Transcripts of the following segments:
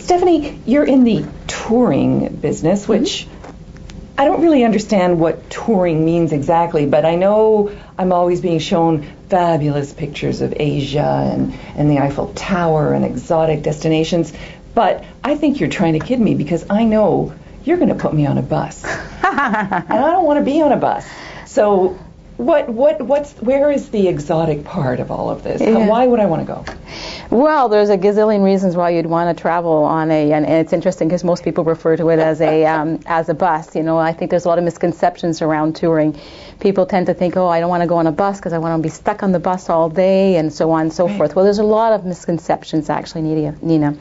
Stephanie, you're in the touring business, which I don't really understand what touring means exactly, but I know I'm always being shown fabulous pictures of Asia and the Eiffel Tower and exotic destinations. But I think you're trying to kid me, because I know you're going to put me on a bus. And I don't want to be on a bus. So where is the exotic part of all of this? Yeah. Why would I want to go? Well, there's a gazillion reasons why you'd want to travel on and it's interesting because most people refer to it as a bus. You know, I think there's a lot of misconceptions around touring. People tend to think, oh, I don't want to go on a bus because I want to be stuck on the bus all day and so on and so forth. Well, there's a lot of misconceptions actually, Nina.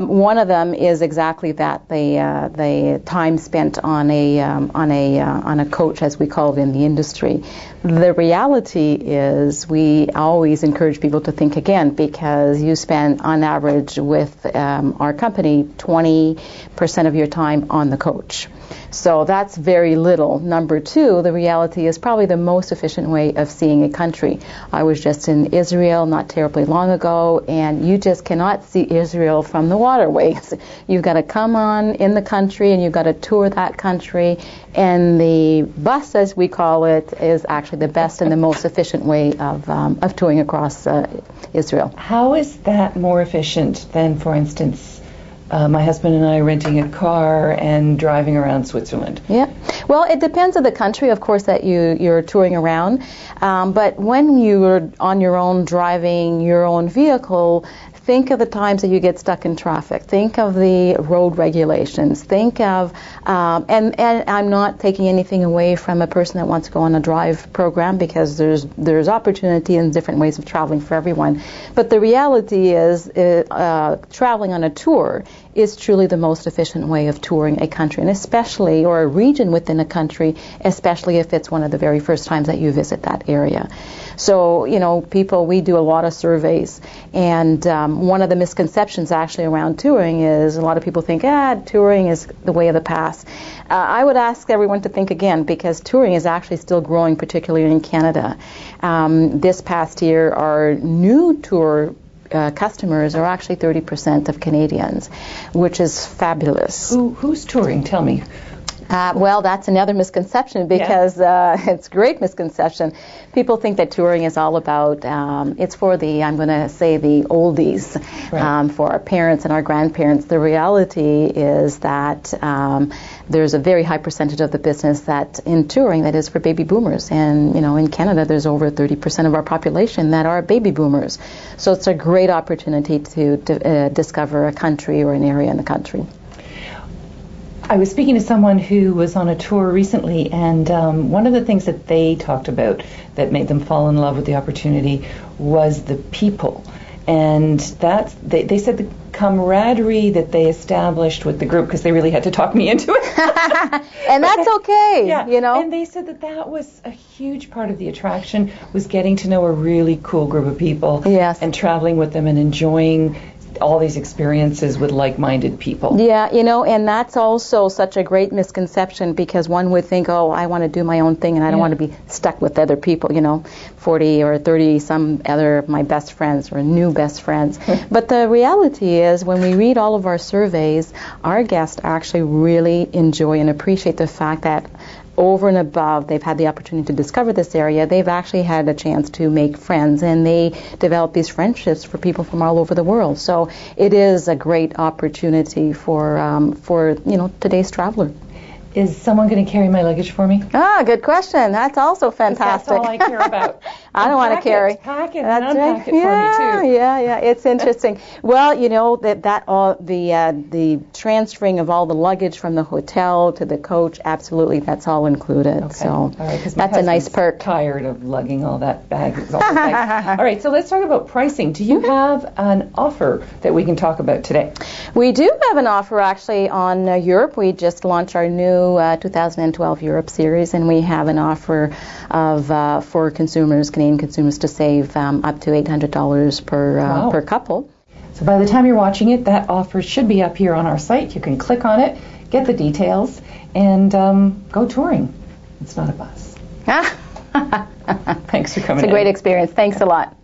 One of them is exactly that, the time spent on a coach, as we call it in the industry. The reality is we always encourage people to think again, because you spend on average with our company 20% of your time on the coach. So that's very little. Number two, the reality is probably the most efficient way of seeing a country. I was just in Israel not terribly long ago, and you just cannot see Israel from the waterways. You've got to come on in the country, and you've got to tour that country, and the bus, as we call it, is actually the best and the most efficient way of touring across Israel. How is that more efficient than, for instance, my husband and I renting a car and driving around Switzerland? Yeah. Well, it depends on the country, of course, that you're touring around. But when you're on your own, driving your own vehicle, think of the times that you get stuck in traffic. Think of the road regulations. Think of, and I'm not taking anything away from a person that wants to go on a drive program, because there's opportunity and different ways of traveling for everyone. But the reality is, traveling on a tour is truly the most efficient way of touring a country, and especially, or a region within a country, especially if it's one of the very first times that you visit that area. So, you know, we do a lot of surveys, and one of the misconceptions actually around touring is a lot of people think, touring is the way of the past. I would ask everyone to think again, because touring is actually still growing, particularly in Canada. This past year, our new tour customers are actually 30% of Canadians, which is fabulous. Who's touring? Tell me. Well, that's another misconception, because it's a great misconception. People think that touring is all about, it's for I'm going to say the oldies, right, for our parents and our grandparents. The reality is that there's a very high percentage of the business that in touring that is for baby boomers. And, you know, in Canada, there's over 30% of our population that are baby boomers. So it's a great opportunity to discover a country or an area in the country. I was speaking to someone who was on a tour recently, and one of the things that they talked about that made them fall in love with the opportunity was the people. And they said the camaraderie that they established with the group, because they really had to talk me into it. And that's okay, yeah. You know. And they said that was a huge part of the attraction, was getting to know a really cool group of people, yes, and traveling with them and enjoying all these experiences with like-minded people. Yeah, you know, and that's also such a great misconception, because one would think, oh, I want to do my own thing and I don't want to be stuck with other people, you know, 40 or 30 some other of my best friends or new best friends. But the reality is, when we read all of our surveys, our guests actually really enjoy and appreciate the fact that over and above they've had the opportunity to discover this area, they've actually had a chance to make friends, and they develop these friendships for people from all over the world. So it is a great opportunity for you know, today's traveler. Is someone going to carry my luggage for me? Good question. That's also fantastic. That's all I care about. I don't want to carry. Pack it and unpack it for me too. Yeah. It's interesting. Well, you know, the transferring of all the luggage from the hotel to the coach, absolutely, that's all included. Okay. So all right, that's a nice perk. Tired of lugging all that bags. All right, so let's talk about pricing. Do you have an offer that we can talk about today? We do have an offer actually on Europe. We just launched our new 2012 Europe series, and we have an offer of for consumers, Canadian consumers, to save up to $800 per couple. So by the time you're watching it, that offer should be up here on our site. You can click on it, get the details, and go touring. It's not a bus. Thanks for coming in. It's a great experience. Thanks a lot.